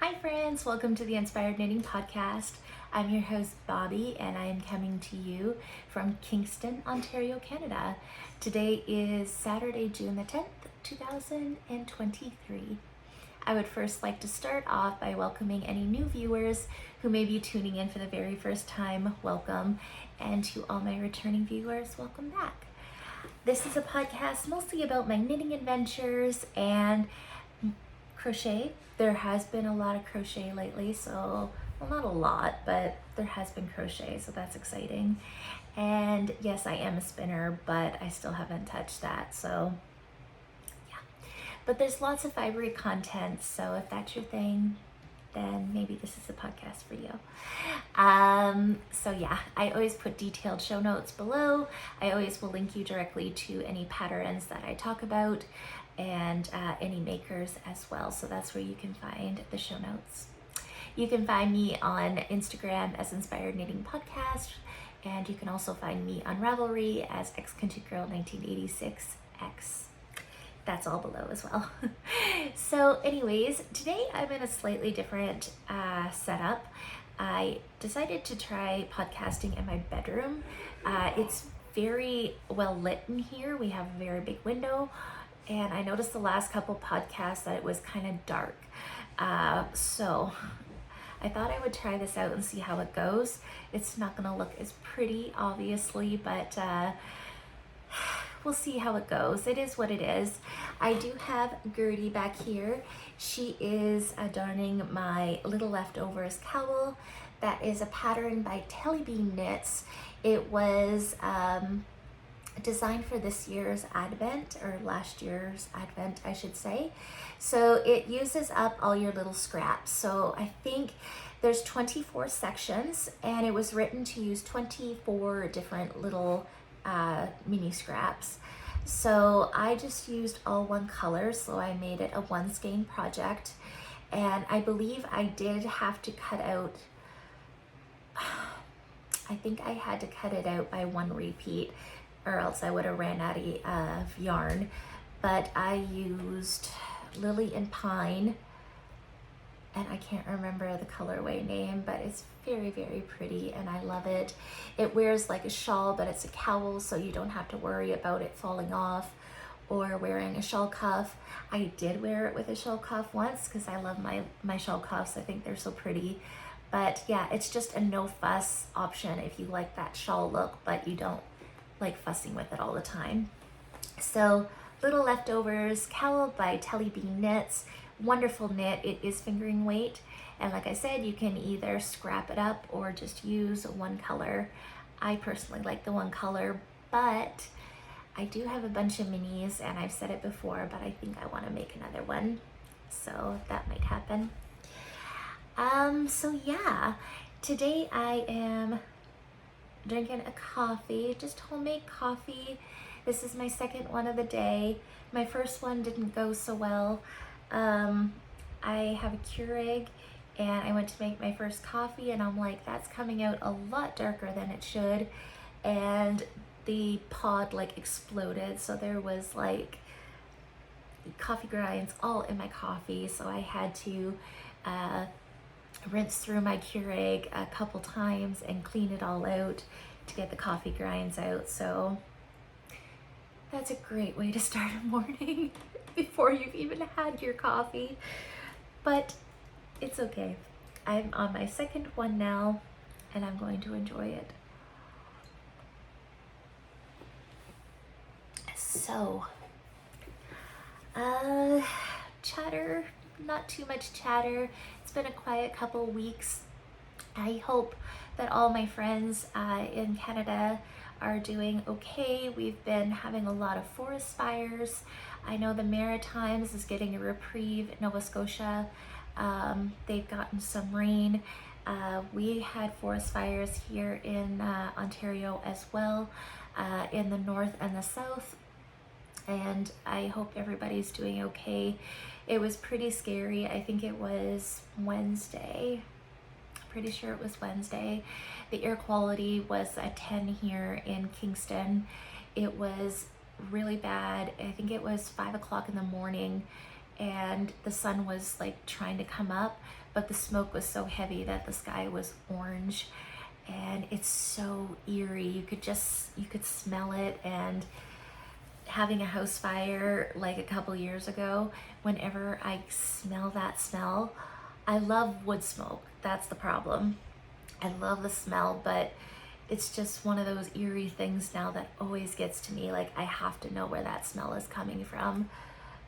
Hi friends, welcome to the Inspired Knitting Podcast. I'm your host Bobby and I am coming to you from Kingston, Ontario, Canada. Today is Saturday, June the 10th, 2023. I would first like to start off by welcoming any new viewers who may be tuning in for the very first time. Welcome, and to all my returning viewers, welcome back. This is a podcast mostly about my knitting adventures and crochet. There has been a lot of crochet lately, so, well, not a lot, but there has been crochet, so that's exciting. And yes, I am a spinner, but I still haven't touched that, so yeah. But there's lots of fibery content, so if that's your thing, then maybe this is a podcast for you. So yeah, I always put detailed show notes below. I always will link you directly to any patterns that I talk about and any makers as well. So that's where you can find the show notes. You can find me on Instagram as Inspired Knitting Podcast, and you can also find me on Ravelry as xCountryGirl1986X. That's all below as well. So anyways, today I'm in a slightly different setup. I decided to try podcasting in my bedroom. It's very well lit in here. We have a very big window, and I noticed the last couple podcasts that it was kind of dark. So I thought I would try this out and see how it goes. It's not gonna look as pretty, obviously, but we'll see how it goes. It is what it is. I do have Gertie back here. She is darning my Little Leftovers cowl. That is a pattern by Telly Knits. It was designed for this year's Advent, or last year's Advent, I should say. So it uses up all your little scraps. So I think there's 24 sections, and it was written to use 24 different little mini scraps. So I just used all one color, so I made it a one skein project, and I believe I did have to cut out, I think I had to cut it out by one repeat, or else I would have ran out of yarn. But I used Lily and Pine, and I can't remember the colorway name, but it's very, very pretty and I love it. It wears like a shawl, but it's a cowl, so you don't have to worry about it falling off or wearing a shawl cuff. I did wear it with a shawl cuff once because I love my shawl cuffs. I think they're so pretty. But yeah, it's just a no fuss option if you like that shawl look, but you don't like fussing with it all the time. So Little Leftovers cowl by Telly Knits. Wonderful knit. It is fingering weight, and like I said, you can either scrap it up or just use one color. I personally like the one color, but I do have a bunch of minis, and I've said it before, but I think I want to make another one, so that might happen. So yeah, today I am drinking a coffee, just homemade coffee. This is my second one of the day. My first one didn't go so well. I have a Keurig, and I went to make my first coffee, and I'm like, that's coming out a lot darker than it should, and the pod like exploded, so there was like coffee grinds all in my coffee. So I had to rinse through my Keurig a couple times and clean it all out to get the coffee grinds out. So that's a great way to start a morning before you've even had your coffee, but it's okay. I'm on my second one now, and I'm going to enjoy it. So, chatter, not too much chatter. It's been a quiet couple weeks. I hope that all my friends in Canada are doing okay. We've been having a lot of forest fires. I know the Maritimes is getting a reprieve. Nova Scotia, they've gotten some rain. We had forest fires here in Ontario as well, in the north and the south, and I hope everybody's doing okay. It was pretty scary. I think it was Wednesday. Pretty sure it was Wednesday. The air quality was a 10 here in Kingston. It was really bad. I think it was 5 o'clock in the morning, and the sun was like trying to come up, but the smoke was so heavy that the sky was orange, and it's so eerie. You could smell it. And having a house fire like a couple years ago, whenever I smell that smell, I love wood smoke. That's the problem. I love the smell, but it's just one of those eerie things now that always gets to me. Like, I have to know where that smell is coming from.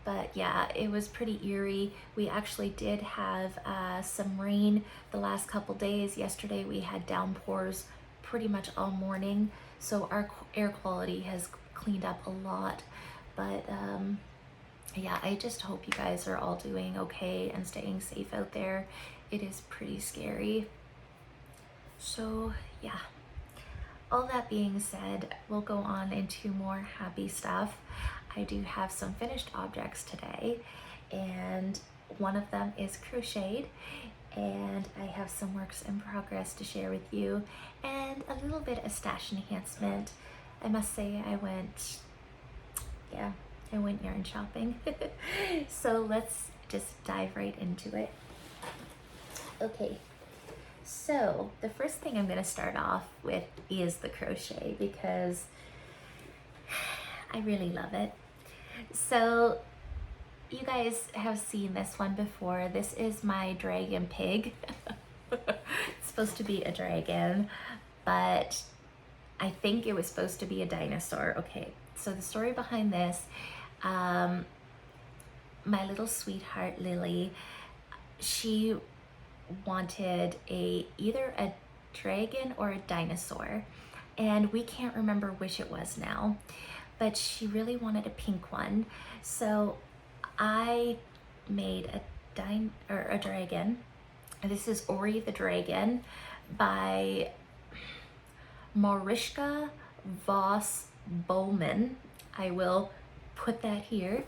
But yeah, it was pretty eerie. We actually did have some rain the last couple days. Yesterday we had downpours pretty much all morning, so our air quality has cleaned up a lot. But yeah, I just hope you guys are all doing okay and staying safe out there. It is pretty scary. So yeah, all that being said, we'll go on into more happy stuff. I do have some finished objects today, and one of them is crocheted, and I have some works in progress to share with you, and a little bit of stash enhancement. I must say I went yarn shopping. So let's just dive right into it. Okay, so the first thing I'm going to start off with is the crochet, because I really love it. So you guys have seen this one before. This is my dragon pig. It's supposed to be a dragon, but I think it was supposed to be a dinosaur. Okay, so the story behind this, my little sweetheart Lily, she wanted either a dragon or a dinosaur, and we can't remember which it was now, but she really wanted a pink one. So I made a dragon. This is Ori the Dragon by Mariska Vos-Bolman. I will put that here.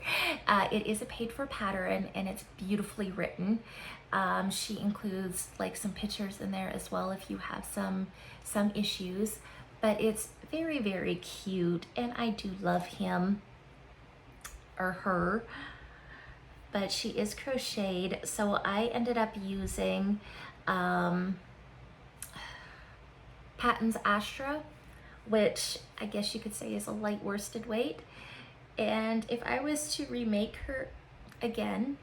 It is a paid for pattern, and it's beautifully written. She includes like some pictures in there as well if you have some issues, but it's very, very cute, and I do love him or her. But she is crocheted, so I ended up using Patton's Astra, which I guess you could say is a light worsted weight. And if I was to remake her again,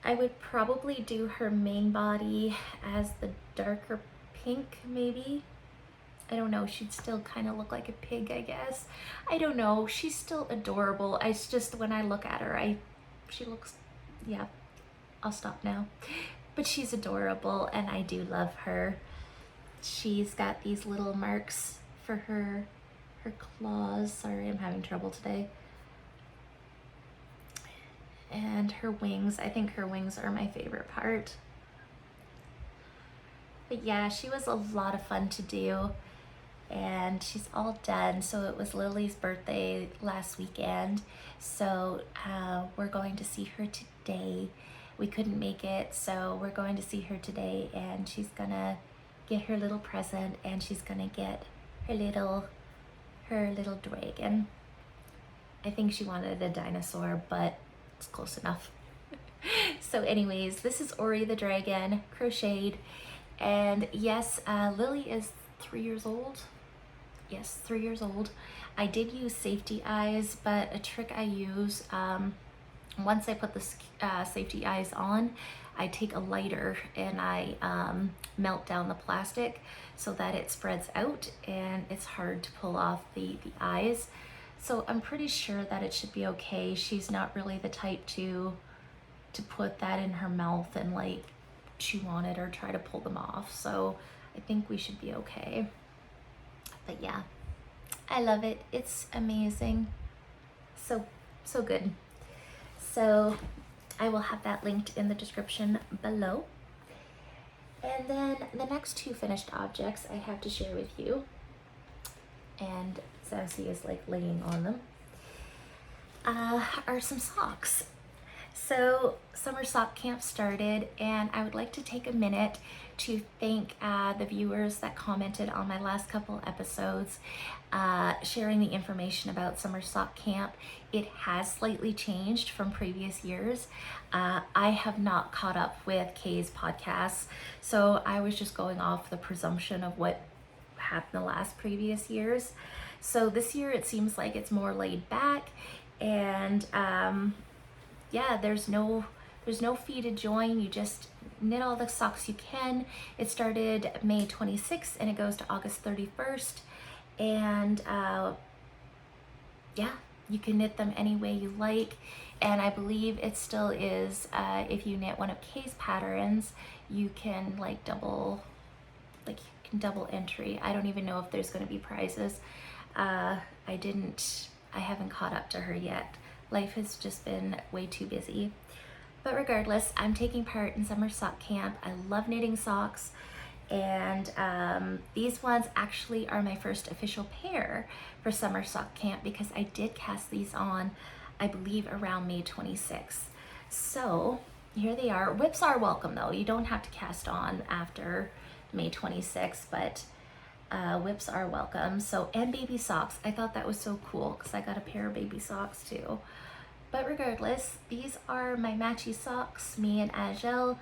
I would probably do her main body as the darker pink, maybe. I don't know, she'd still kind of look like a pig, I guess. I don't know, she's still adorable. It's just when I look at her, she looks, yeah, I'll stop now. But she's adorable, and I do love her. She's got these little marks for her claws. Sorry, I'm having trouble today. And her wings, I think her wings are my favorite part. But yeah, she was a lot of fun to do, and she's all done. So it was Lily's birthday last weekend, so we're going to see her today. We couldn't make it, so we're going to see her today, and she's gonna get her little present, and she's gonna get her little dragon. I think she wanted a dinosaur, but it's close enough. So anyways, this is Ori the Dragon, crocheted. And yes, Lily is 3 years old. Yes, 3 years old. I did use safety eyes, but a trick I use, once I put the safety eyes on, I take a lighter and I melt down the plastic so that it spreads out and it's hard to pull off the eyes. So I'm pretty sure that it should be okay. She's not really the type to put that in her mouth and like chew on it or try to pull them off. So I think we should be okay. But yeah, I love it. It's amazing. So good. So I will have that linked in the description below. And then the next two finished objects I have to share with you, and Sassy is like laying on them, are some socks. So summer sock camp started, and I would like to take a minute to thank the viewers that commented on my last couple episodes, sharing the information about summer sock camp. It has slightly changed from previous years. I have not caught up with Kay's podcasts, so I was just going off the presumption of what happened the last previous years. So this year it seems like it's more laid back, and yeah, there's no fee to join. You just knit all the socks you can. It started May 26th and it goes to August 31st. And yeah, you can knit them any way you like. And I believe it still is, if you knit one of Kay's patterns, you can double entry. I don't even know if there's going to be prizes. I haven't caught up to her yet. Life has just been way too busy. But regardless, I'm taking part in summer sock camp. I love knitting socks, and these ones actually are my first official pair for summer sock camp, because I did cast these on, I believe, around May 26th. So here they are. Whips are welcome though. You don't have to cast on after May 26th, but whips are welcome. So, and baby socks. I thought that was so cool because I got a pair of baby socks too. But regardless, these are my matchy socks. Me and Agel,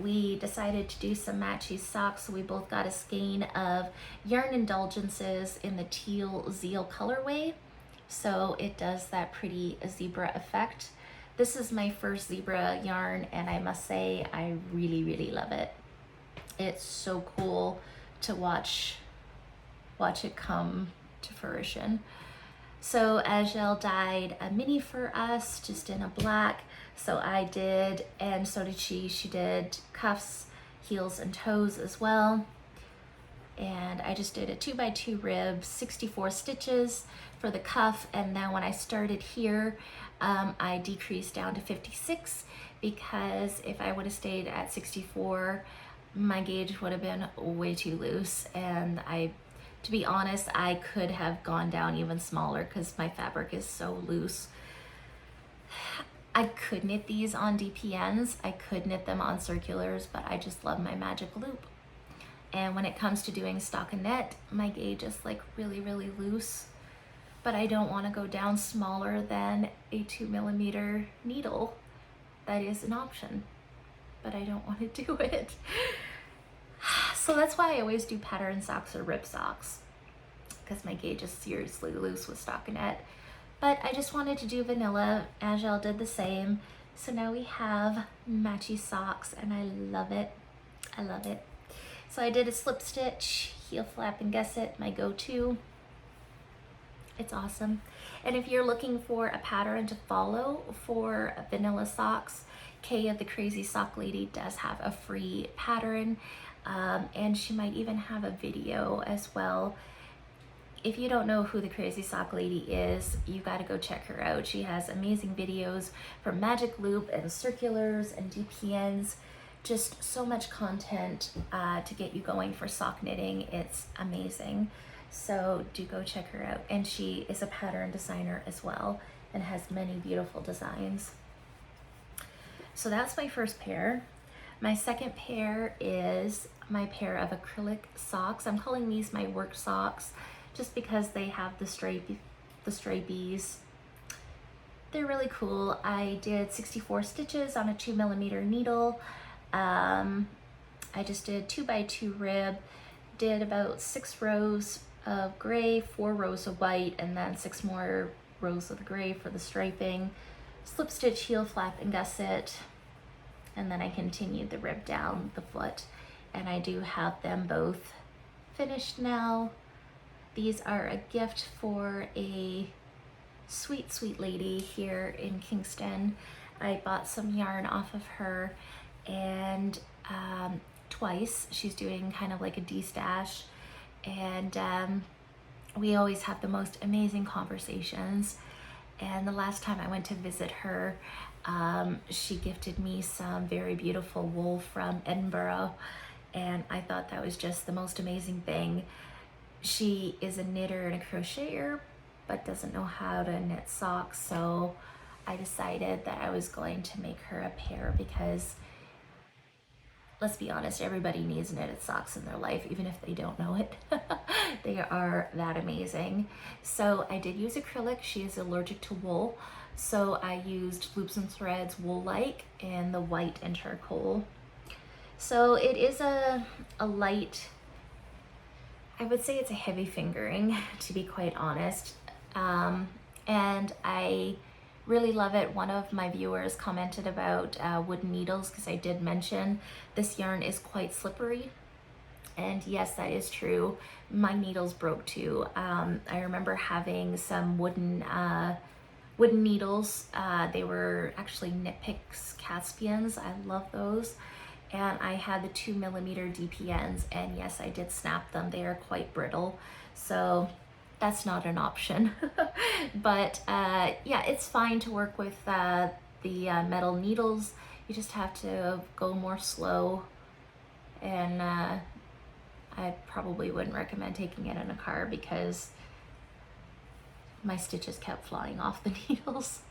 we decided to do some matchy socks. So we both got a skein of Yarn Indulgences in the teal Zeal colorway. So it does that pretty zebra effect. This is my first zebra yarn, and I must say I really, really love it. It's so cool to watch it come to fruition. So Agel dyed a mini for us, just in a black. So I did, and so did she. She did cuffs, heels, and toes as well. And I just did a 2x2 rib, 64 stitches for the cuff. And then when I started here, I decreased down to 56, because if I would have stayed at 64, my gauge would have been way too loose. And to be honest, I could have gone down even smaller because my fabric is so loose. I could knit these on DPNs, I could knit them on circulars, but I just love my magic loop. And when it comes to doing stockinette, my gauge is really, really loose, but I don't want to go down smaller than a 2mm needle. That is an option, but I don't want to do it. So that's why I always do pattern socks or rib socks, because my gauge is seriously loose with stockinette. But I just wanted to do vanilla. Agel did the same. So now we have matchy socks, and I love it. I love it. So I did a slip stitch, heel flap and gusset, my go-to. It's awesome. And if you're looking for a pattern to follow for vanilla socks, Kay of the Crazy Sock Lady does have a free pattern. And she might even have a video as well. If you don't know who the Crazy Sock Lady is, you got to go check her out. She has amazing videos for magic loop and circulars and DPNs. Just so much content to get you going for sock knitting. It's amazing. So do go check her out. And she is a pattern designer as well and has many beautiful designs. So that's my first pair. My second pair is my pair of acrylic socks. I'm calling these my work socks just because they have the stray bees. They're really cool. I did 64 stitches on a 2mm needle. I just did 2x2 rib, did about 6 rows of gray, 4 rows of white, and then 6 more rows of the gray for the striping. Slip stitch, heel flap, and gusset. And then I continued the rib down the foot, and I do have them both finished now. These are a gift for a sweet, sweet lady here in Kingston. I bought some yarn off of her, and twice she's doing kind of like a de-stash, and we always have the most amazing conversations. And the last time I went to visit her, she gifted me some very beautiful wool from Edinburgh, and I thought that was just the most amazing thing. She is a knitter and a crocheter, but doesn't know how to knit socks, so I decided that I was going to make her a pair because, let's be honest, everybody needs knitted socks in their life, even if they don't know it. They are that amazing. So I did use acrylic. She is allergic to wool. So I used Loops and Threads Wool-like in the white and charcoal. So it is a light, I would say it's a heavy fingering, to be quite honest. And I really love it. One of my viewers commented about wooden needles, because I did mention this yarn is quite slippery. And yes, that is true. My needles broke too. I remember having some wooden needles. They were actually Knit Picks Caspians. I love those. And I had the 2mm DPNs, and yes, I did snap them. They are quite brittle, so that's not an option. But yeah, it's fine to work with the metal needles. You just have to go more slow, and I probably wouldn't recommend taking it in a car because my stitches kept flying off the needles,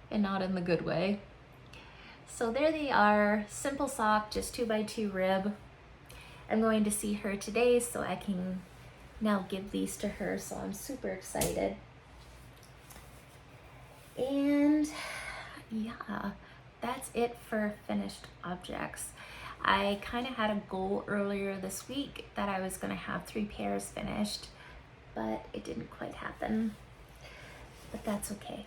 and not in the good way. So there they are, simple sock, just 2x2 rib. I'm going to see her today, so I can now give these to her, so I'm super excited. And yeah, that's it for finished objects. I kind of had a goal earlier this week that I was going to have 3 pairs finished, but it didn't quite happen. But that's okay.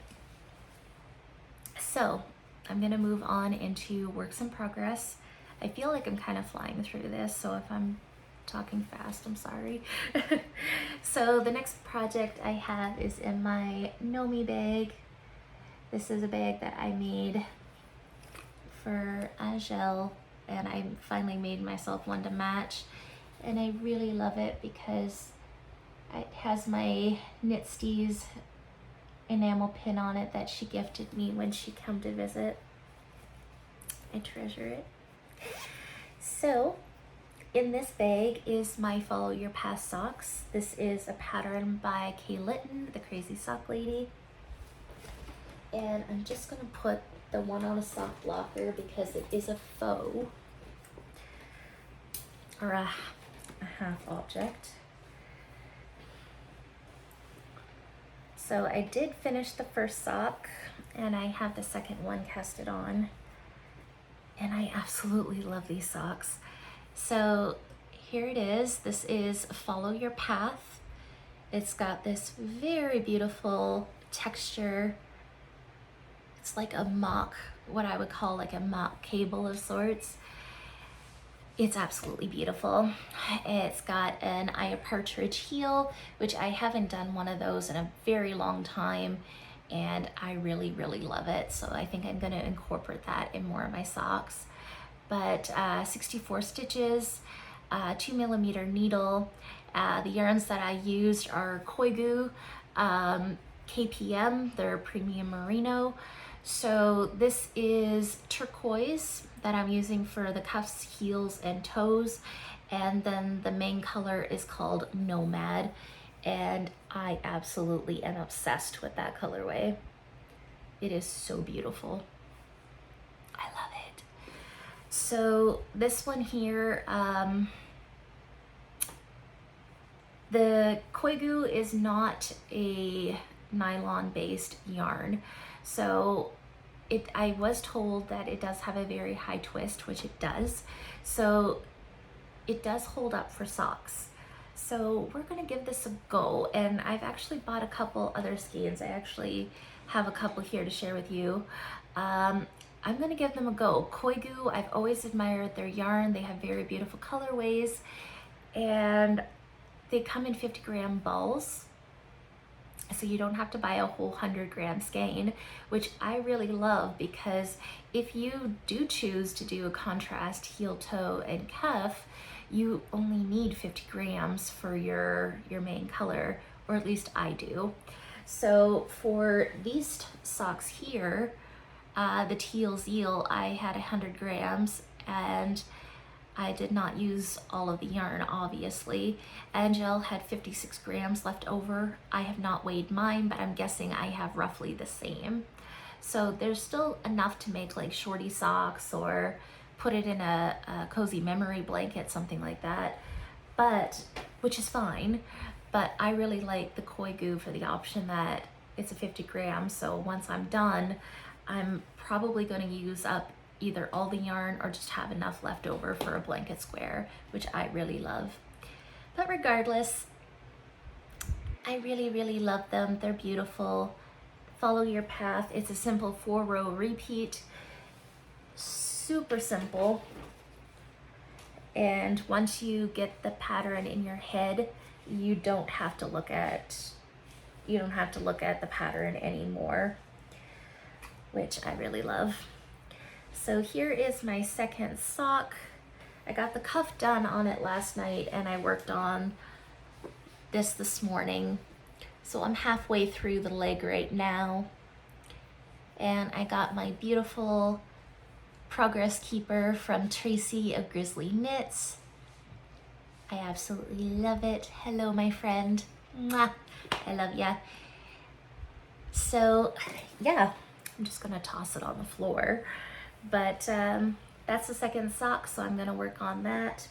So I'm gonna move on into works in progress. I feel like I'm kind of flying through this, so if I'm talking fast, I'm sorry. So the next project I have is in my Nomi bag. This is a bag that I made for Angel, and I finally made myself one to match. And I really love it because it has my Knit Steez enamel pin on it that she gifted me when she came to visit. I treasure it. So in this bag is my Follow Your Path socks. This is a pattern by Kay Litton, the Crazy Sock Lady. And I'm just gonna put the one on a sock blocker because it is a faux, or a half object. So I did finish the first sock, and I have the second one casted on, and I absolutely love these socks. So here it is. This is Follow Your Path. It's got this very beautiful texture. It's like a mock, what I would call like a mock cable of sorts. It's absolutely beautiful. It's got an Eye Partridge heel, which I haven't done one of those in a very long time, and I really, really love it. So I think I'm gonna incorporate that in more of my socks. But 64 stitches, 2mm needle. The yarns that I used are Koigu, KPM, they're premium merino. So this is turquoise that I'm using for the cuffs, heels, and toes. And then the main color is called Nomad. And I absolutely am obsessed with that colorway. It is so beautiful. I love it. So this one here, the Koigu is not a nylon-based yarn. So I was told that it does have a very high twist, which it does. So it does hold up for socks. So we're gonna give this a go. And I've actually bought a couple other skeins. I actually have a couple here to share with you. I'm gonna give them a go. Koigu, I've always admired their yarn. They have very beautiful colorways, and they come in 50-gram balls. So you don't have to buy a whole 100-gram skein, which I really love, because if you do choose to do a contrast heel, toe, and cuff, you only need 50 grams for your main color, or at least I do. So for these socks here, the teal zeal, I had 100 grams, and I did not use all of the yarn, obviously. Angel had 56 grams left over. I have not weighed mine, but I'm guessing I have roughly the same. So there's still enough to make like shorty socks or put it in a cozy memory blanket, something like that, but which is fine. But I really like the koi goo for the option that it's a 50 grams. So once I'm done, I'm probably going to use up either all the yarn or just have enough left over for a blanket square, which I really love. But regardless, I really, really love them. They're beautiful. Follow your path. It's a simple 4-row repeat. Super simple. And once you get the pattern in your head, you don't have to look at the pattern anymore, which I really love. So here is my second sock. I got the cuff done on it last night and I worked on this morning. So I'm halfway through the leg right now. And I got my beautiful Progress Keeper from Tracy of Grizzly Knits. I absolutely love it. Hello, my friend. Mwah. I love ya. So yeah, I'm just gonna toss it on the floor. But that's the second sock, so I'm gonna work on that.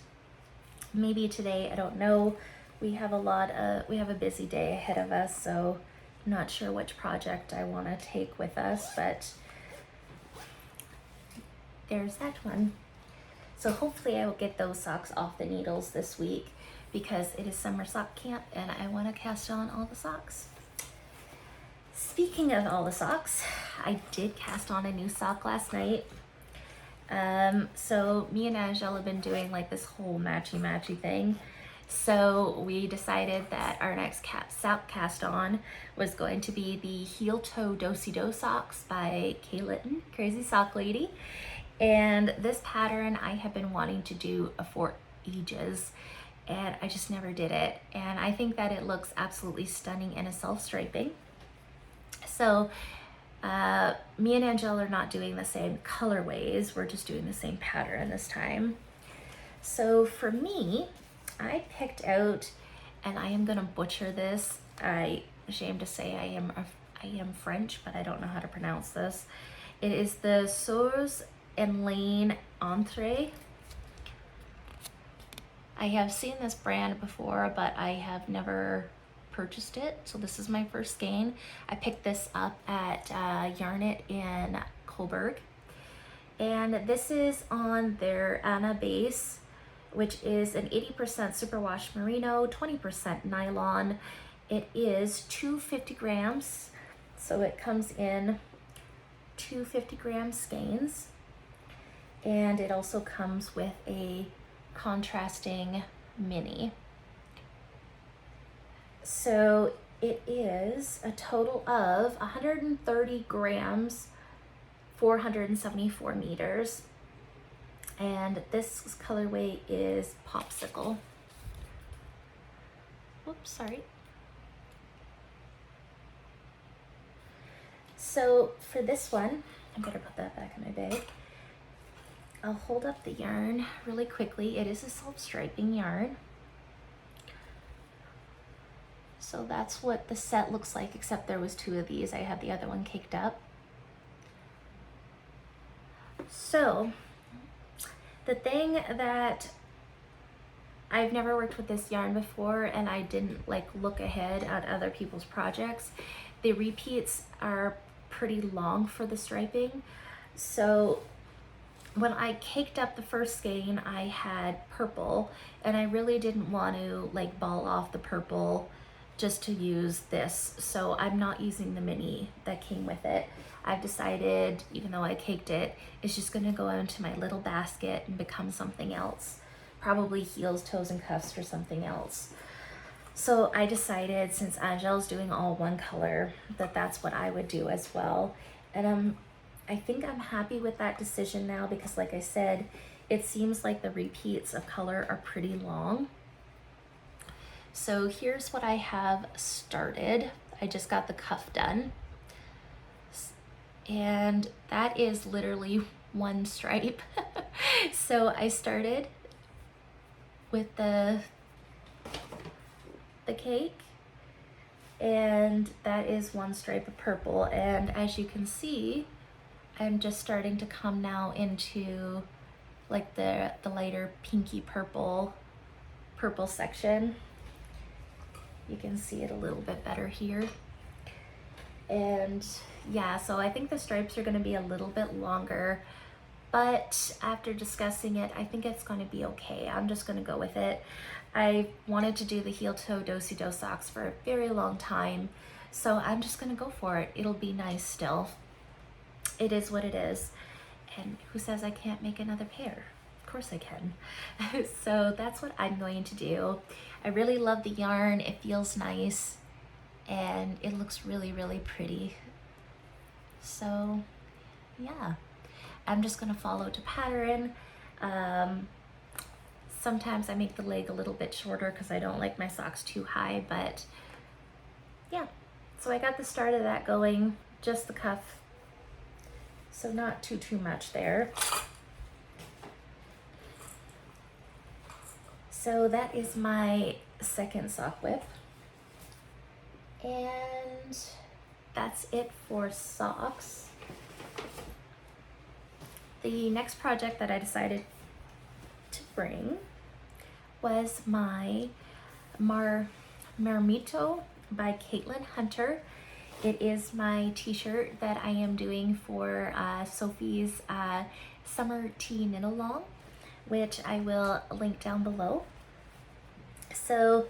Maybe today, I don't know. We have a busy day ahead of us, so I'm not sure which project I wanna take with us, but there's that one. So hopefully I will get those socks off the needles this week because it is summer sock camp and I wanna cast on all the socks. Speaking of all the socks, I did cast on a new sock last night. So me and Angela have been doing like this whole matchy thing. So we decided that our next sock cast on was going to be the Heel Toe Do-Si-Do socks by Kay Litton, Crazy Sock Lady. And this pattern I have been wanting to do for ages and I just never did it. And I think that it looks absolutely stunning in a self-striping. So me and Angela are not doing the same colorways, we're just doing the same pattern this time. So for me, I picked out, and I am gonna butcher this, I'm ashamed to say I am French, but I don't know how to pronounce this. It is the Source and Lane Entree. I have seen this brand before, but I have never purchased it, so this is my first skein. I picked this up at Yarn It in Coburg, and this is on their Anna base, which is an 80% superwash merino, 20% nylon. It is 250 grams, so it comes in 250 gram skeins, and it also comes with a contrasting mini. So it is a total of 130 grams, 474 meters. And this colorway is Popsicle. Whoops, sorry. So for this one, I'm gonna put that back in my bag. I'll hold up the yarn really quickly. It is a self-striping yarn. So that's what the set looks like, except there was 2 of these. I had the other one caked up. So the thing that I've never worked with this yarn before, and I didn't like look ahead at other people's projects. The repeats are pretty long for the striping. So when I caked up the first skein, I had purple, and I really didn't want to like ball off the purple just to use this. So I'm not using the mini that came with it. I've decided, even though I caked it, it's just gonna go into my little basket and become something else. Probably heels, toes, and cuffs or something else. So I decided, since Angel's doing all one color, that that's what I would do as well. And I think I'm happy with that decision now because, like I said, it seems like the repeats of color are pretty long. So here's what I have started. I just got the cuff done. And that is literally one stripe. So I started with the cake, and that is one stripe of purple. And as you can see, I'm just starting to come now into like the lighter pinky purple section. You can see it a little bit better here. And yeah, so I think the stripes are going to be a little bit longer, but after discussing it, I think it's going to be okay. I'm just going to go with it. I wanted to do the heel toe do-si-do socks for a very long time, so I'm just going to go for it. It'll be nice still. It is what it is. And who says I can't make another pair? Of course I can. So that's what I'm going to do. I really love the yarn. It feels nice and it looks really, really pretty. So yeah, I'm just gonna follow to pattern. Sometimes I make the leg a little bit shorter because I don't like my socks too high, but yeah. So I got the start of that going, just the cuff. So not too much there. So that is my second sock whip. And that's it for socks. The next project that I decided to bring was my Mermito by Caitlin Hunter. It is my t-shirt that I am doing for Sophie's summer tea knit along, which I will link down below. So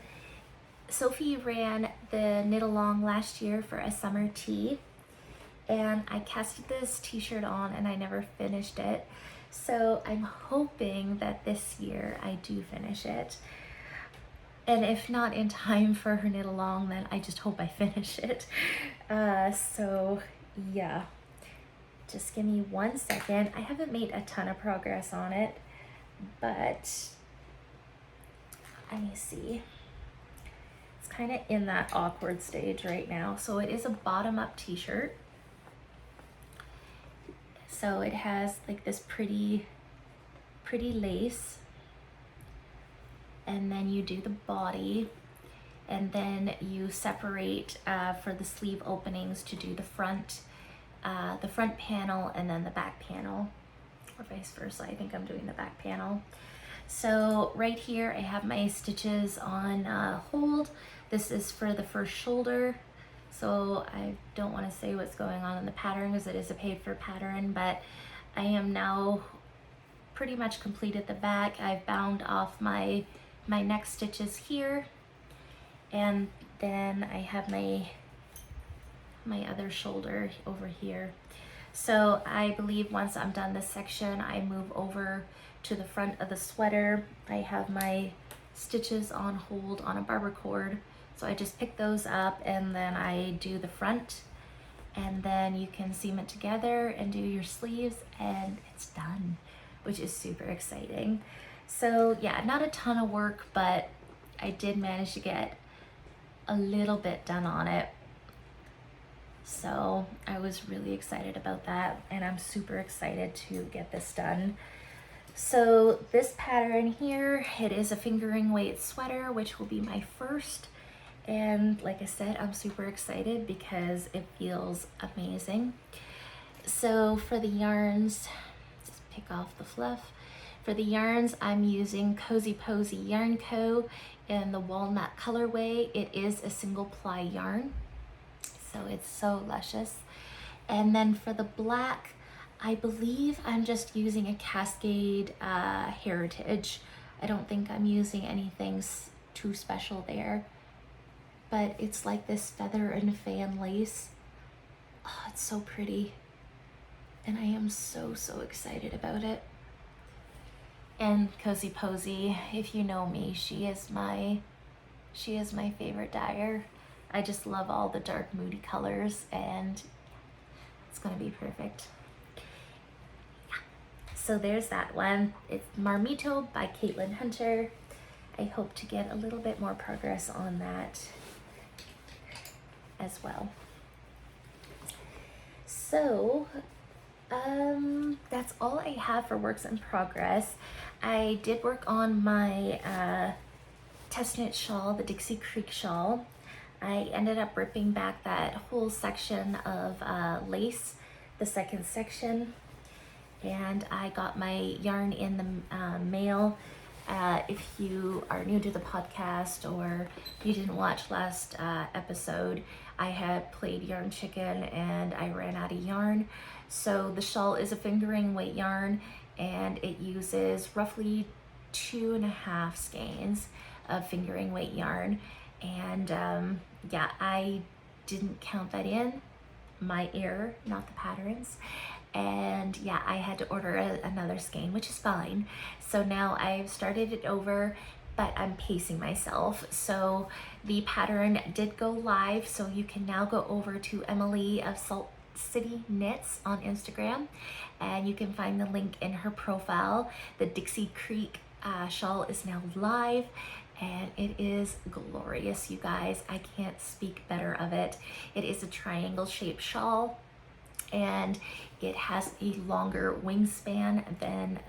Sophie ran the knit along last year for a summer tea, and I casted this t-shirt on and I never finished it. So I'm hoping that this year I do finish it. And if not in time for her knit along, then I just hope I finish it. So yeah, just give me 1 second. I haven't made a ton of progress on it, but let me see. It's kind of in that awkward stage right now. So it is a bottom up t-shirt. So it has like this pretty lace, and then you do the body, and then you separate for the sleeve openings to do the front panel and then the back panel, or vice versa. I think I'm doing the back panel. So right here I have my stitches on hold. This is for the first shoulder. So I don't want to say what's going on in the pattern because it is a paid for pattern, but I am now pretty much completed the back. I've bound off my neck stitches here, and then I have my other shoulder over here. So I believe once I'm done this section, I move over to the front of the sweater. I have my stitches on hold on a barber cord. So I just pick those up and then I do the front, and then you can seam it together and do your sleeves and it's done, which is super exciting. So yeah, not a ton of work, but I did manage to get a little bit done on it. So I was really excited about that, and I'm super excited to get this done. So this pattern here, it is a fingering weight sweater, which will be my first. And like I said, I'm super excited because it feels amazing. So for the yarns, just pick off the fluff. For the yarns, I'm using Cozy Posy Yarn Co. in the walnut colorway. It is a single ply yarn, so it's so luscious. And then for the black, I believe I'm just using a Cascade Heritage. I don't think I'm using anything too special there, but it's like this feather and fan lace. Oh, it's so pretty, and I am so excited about it. And Cozy Posy, if you know me, she is my favorite dyer. I just love all the dark moody colors, and it's gonna be perfect. So there's that one. It's Mermito by Caitlin Hunter. I hope to get a little bit more progress on that as well. So that's all I have for works in progress. I did work on my test knit shawl, the Dixie Creek shawl. I ended up ripping back that whole section of lace, the second section, and I got my yarn in the mail. If you are new to the podcast or you didn't watch last episode, I had played Yarn Chicken and I ran out of yarn. So the shawl is a fingering weight yarn, and it uses roughly 2.5 skeins of fingering weight yarn. And yeah, I didn't count that in, my error, not the patterns. And yeah, I had to order another skein, which is fine. So now I've started it over, but I'm pacing myself. So the pattern did go live, so you can now go over to Emily of Salt City Knits on Instagram, and you can find the link in her profile. The Dixie Creek shawl is now live, and it is glorious, you guys. I can't speak better of it. It is a triangle shaped shawl, and it has a longer wingspan than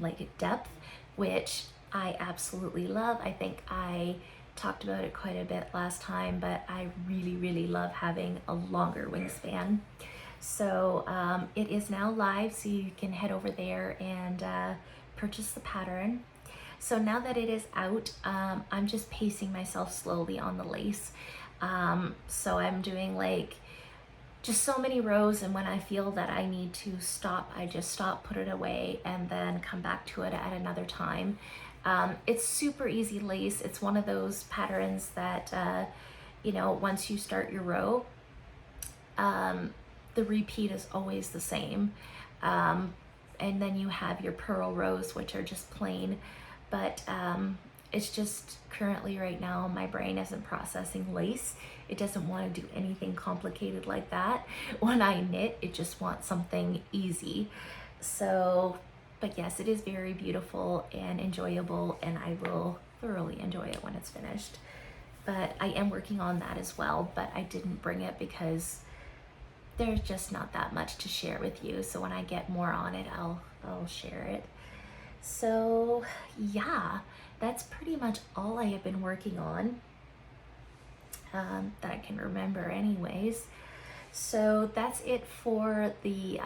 like depth, which I absolutely love. I think I talked about it quite a bit last time, but I really love having a longer wingspan. So it is now live, so you can head over there and purchase the pattern. So now that it is out, I'm just pacing myself slowly on the lace. So I'm doing like just so many rows, and when I feel that I need to stop, I just stop, put it away, and then come back to it at another time. It's super easy lace. It's one of those patterns that, you know, once you start your row, the repeat is always the same. And then you have your purl rows, which are just plain, but it's just currently right now, my brain isn't processing lace. It doesn't want to do anything complicated like that. When I knit, it just wants something easy. So, but yes, it is very beautiful and enjoyable, and I will thoroughly enjoy it when it's finished. But I am working on that as well, but I didn't bring it because there's just not that much to share with you. So when I get more on it, I'll share it. So yeah, that's pretty much all I have been working on that I can remember anyways. So that's it for the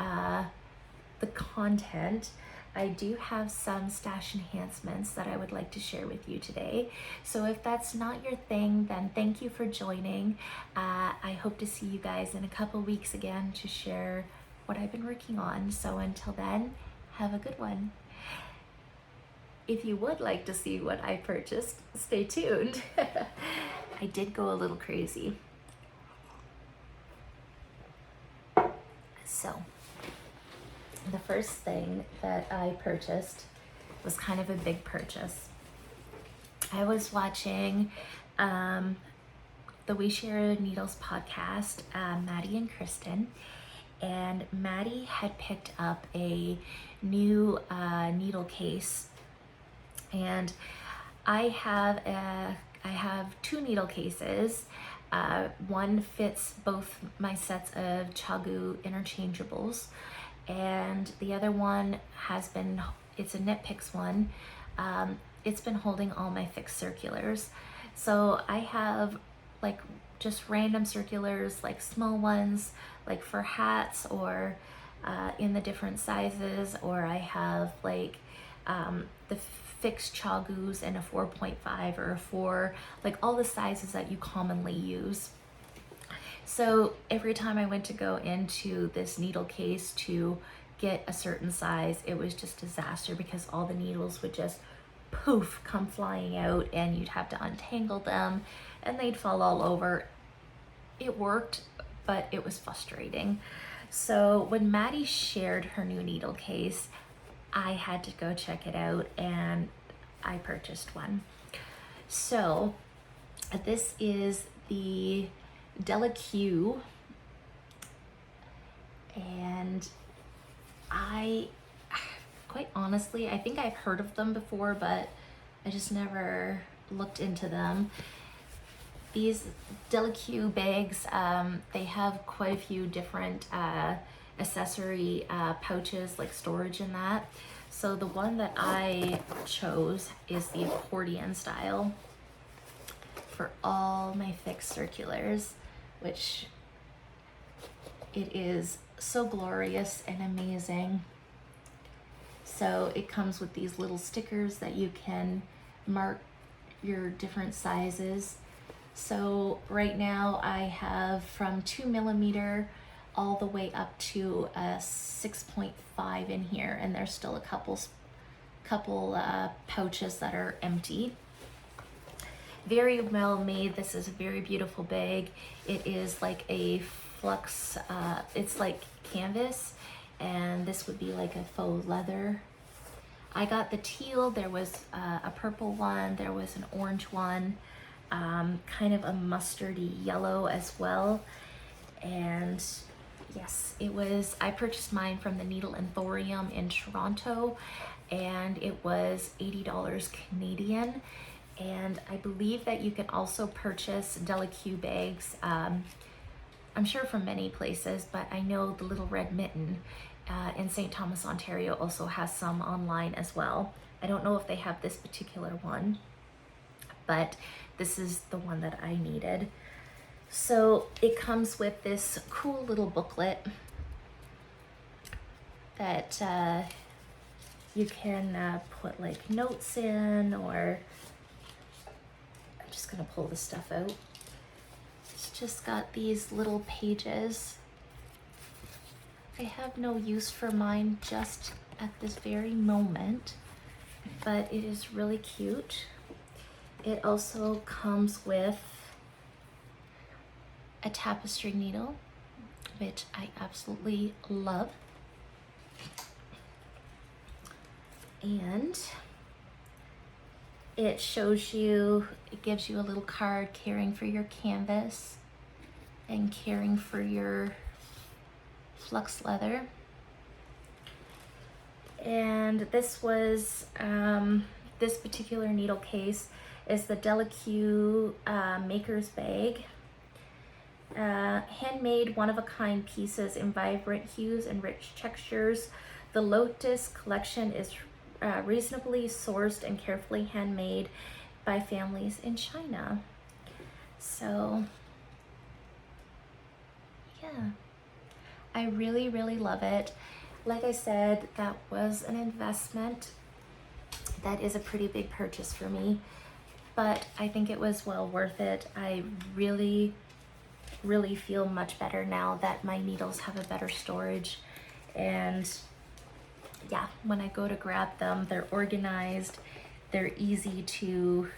content. I do have some stash enhancements that I would like to share with you today. So if that's not your thing, then thank you for joining. I hope to see you guys in a couple weeks again to share what I've been working on. So until then, have a good one. If you would like to see what I purchased, stay tuned. I did go a little crazy. So, the first thing that I purchased was kind of a big purchase. I was watching the We Share Needles podcast, Maddie and Kristen, and Maddie had picked up a new needle case, and I have 2 needle cases. One fits both my sets of Chagu interchangeables, and the other one it's a Knit Picks one. It's been holding all my fixed circulars. So I have like just random circulars, like small ones, like for hats or in the different sizes, or I have like the fixed Chagus in a 4.5 or a 4, like all the sizes that you commonly use. So every time I went to go into this needle case to get a certain size, it was just disaster because all the needles would just poof come flying out, and you'd have to untangle them and they'd fall all over. It worked, but it was frustrating. So when Maddie shared her new needle case, I had to go check it out, and I purchased one. So this is the DeliQ, and quite honestly, I think I've heard of them before, but I just never looked into them. These DeliQ bags, they have quite a few different accessory pouches, like storage in that. So the one that I chose is the accordion style. for all my fixed circulars, which it is so glorious and amazing. So it comes with these little stickers that you can mark your different sizes. So right now I have from 2mm all the way up to a 6.5 in here, and there's still a couple pouches that are empty. Very well made. This is a very beautiful bag. It is like a flux, it's like canvas, and this would be like a faux leather. I got the teal, there was a purple one, there was an orange one, kind of a mustardy yellow as well. And yes, it was, I purchased mine from the Needle Emporium in Toronto, and it was $80 Canadian. And I believe that you can also purchase DeliQ bags, I'm sure from many places, but I know the Little Red Mitten in St. Thomas, Ontario also has some online as well. I don't know if they have this particular one, but this is the one that I needed. So it comes with this cool little booklet that you can put like notes in, or I'm just gonna pull this stuff out. It's just got these little pages. I have no use for mine just at this very moment, but it is really cute. It also comes with a tapestry needle, which I absolutely love. And it shows you, it gives you a little card caring for your canvas and caring for your flux leather. And this was, this particular needle case is the DeliQ Maker's Bag. Handmade, one-of-a-kind pieces in vibrant hues and rich textures. The Lotus collection is reasonably sourced and carefully handmade by families in China. So, yeah. I really, really love it. Like I said, that was an investment. That is a pretty big purchase for me, but I think it was well worth it. I really, really feel much better now that my needles have a better storage. And yeah, when I go to grab them, they're organized, they're easy to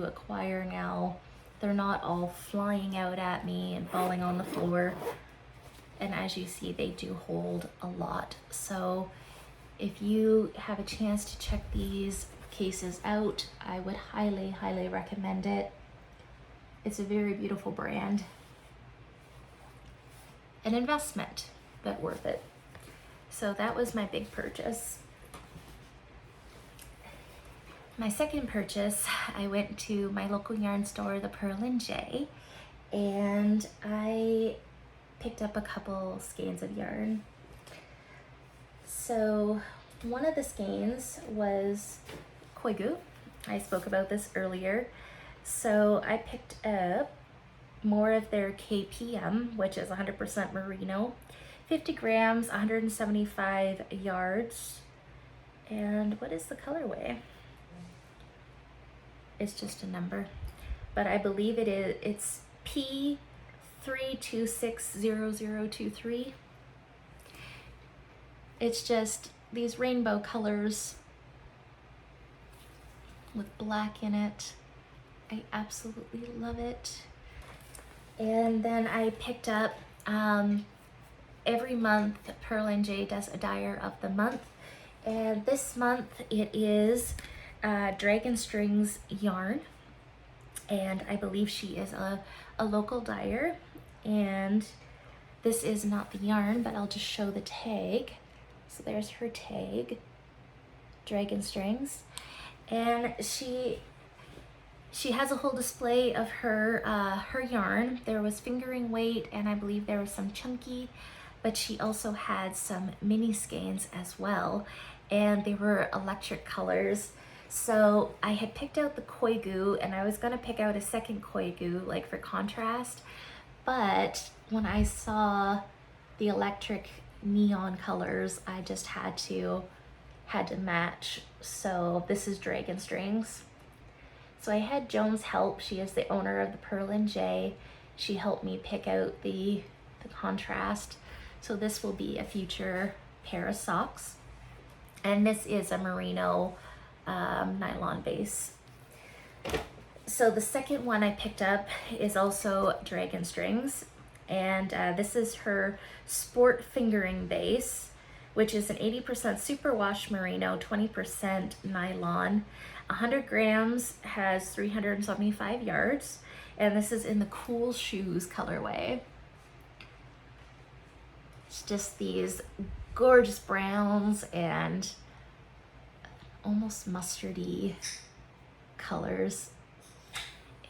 acquire now. They're not all flying out at me and falling on the floor. And as you see, they do hold a lot. So if you have a chance to check these cases out, I would highly, highly recommend it. It's a very beautiful brand. An investment, but worth it. So that was my big purchase. My second purchase, I went to my local yarn store, the Pearl and J, and I picked up a couple skeins of yarn. So one of the skeins was Koigu. I spoke about this earlier. So I picked up more of their KPM, which is 100% merino, 50 grams, 175 yards. And what is the colorway? It's just a number, but I believe it's P3260023. It's just these rainbow colors with black in it. I absolutely love it. And then I picked up, every month Pearl and J does a dyer of the month, and this month it is Dragon Strings yarn, and I believe she is a local dyer. And this is not the yarn, but I'll just show the tag. So there's her tag, Dragon Strings, and she has a whole display of her her yarn. There was fingering weight, and I believe there was some chunky, but she also had some mini skeins as well, and they were electric colors. So I had picked out the koigu, and I was gonna pick out a second koigu, like for contrast, but when I saw the electric neon colors, I just had to match. So this is Dragon Strings. So I had Joan's help. She is the owner of the Pearl and J. She helped me pick out the contrast. So this will be a future pair of socks. And this is a merino nylon base. So the second one I picked up is also Dragon Strings. And this is her sport fingering base, which is an 80% superwash merino, 20% nylon. 100 grams, has 375 yards, and this is in the Cool Shoes colorway. It's just these gorgeous browns and almost mustardy colors.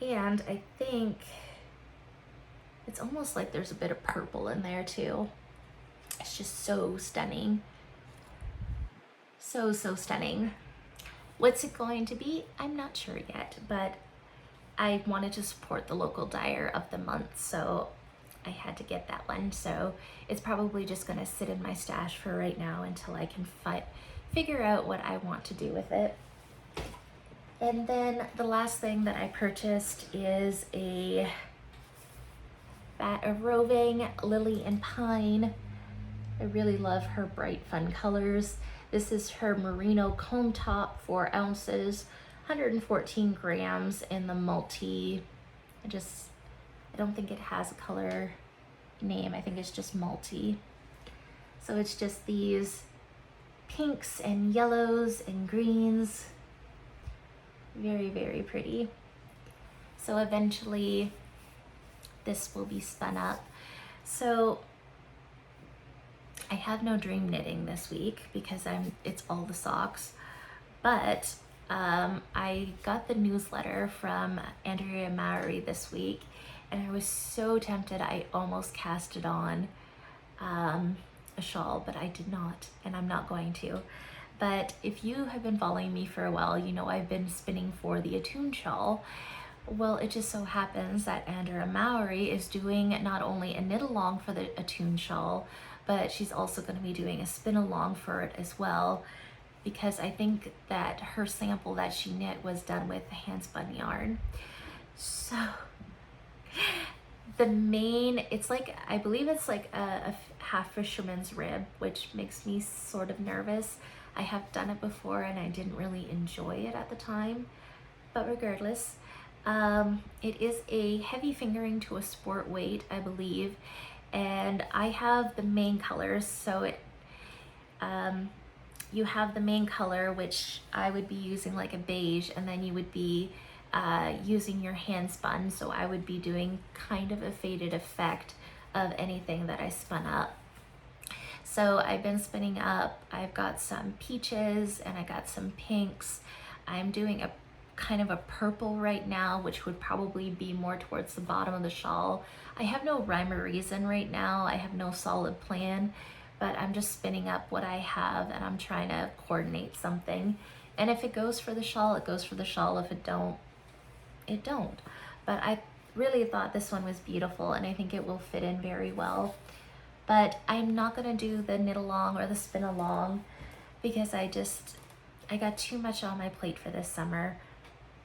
And I think it's almost like there's a bit of purple in there too. It's just so stunning. So stunning. What's it going to be? I'm not sure yet, but I wanted to support the local dyer of the month, so I had to get that one. So it's probably just gonna sit in my stash for right now until I can figure out what I want to do with it. And then the last thing that I purchased is a bat of roving, Lily and Pine. I really love her bright, fun colors. This is her merino comb top, 4 ounces, 114 grams in the multi. I don't think it has a color name. I think it's just multi. So it's just these pinks and yellows and greens. Very, very pretty. So eventually this will be spun up. So I have no dream knitting this week because it's all the socks, but I got the newsletter from Andrea Mowry this week, and I was so tempted I almost cast it on a shawl, but I did not, and I'm not going to. But if you have been following me for a while, you know I've been spinning for the Attune shawl. Well, it just so happens that Andrea Mowry is doing not only a knit along for the Attune shawl, but she's also going to be doing a spin along for it as well, because I think that her sample that she knit was done with hand spun yarn. So it's like, I believe it's like a half fisherman's rib, which makes me sort of nervous. I have done it before and I didn't really enjoy it at the time, but regardless, it is a heavy fingering to a sport weight, I believe. And I have the main colors, so you have the main color, which I would be using like a beige, and then you would be using your hand spun, so I would be doing kind of a faded effect of anything that I spun up. So I've been spinning up, I've got some peaches and I got some pinks. I'm doing a kind of a purple right now, which would probably be more towards the bottom of the shawl. I have no rhyme or reason right now. I have no solid plan, but I'm just spinning up what I have and I'm trying to coordinate something. And if it goes for the shawl, it goes for the shawl. If it don't, it don't. But I really thought this one was beautiful and I think it will fit in very well. But I'm not gonna do the knit along or the spin along because I got too much on my plate for this summer.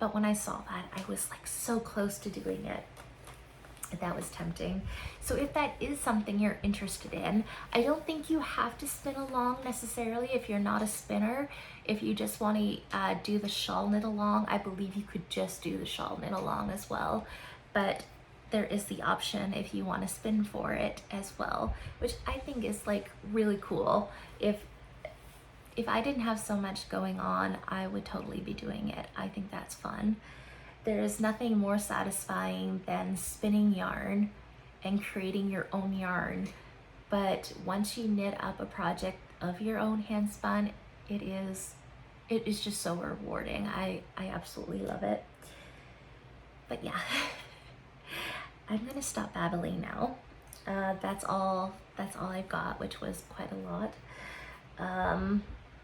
But when I saw that, I was like so close to doing it. That was tempting. So if that is something you're interested in, I don't think you have to spin along necessarily if you're not a spinner. If you just want to do the shawl knit along, I believe you could just do the shawl knit along as well. But there is the option if you want to spin for it as well, which I think is like really cool. If I didn't have so much going on, I would totally be doing it. I think that's fun. There is nothing more satisfying than spinning yarn and creating your own yarn. But once you knit up a project of your own hand spun, it is just so rewarding. I absolutely love it. But yeah, I'm gonna stop babbling now. That's all I've got, which was quite a lot.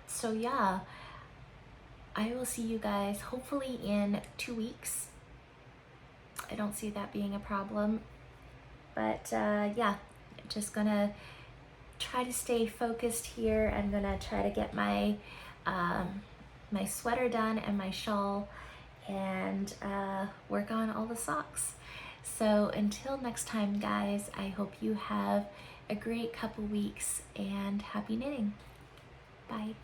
So yeah, I will see you guys hopefully in 2 weeks. I don't see that being a problem. But yeah, just gonna try to stay focused here. I'm gonna try to get my my sweater done and my shawl, and work on all the socks. So until next time, guys, I hope you have a great couple weeks and happy knitting. Bye.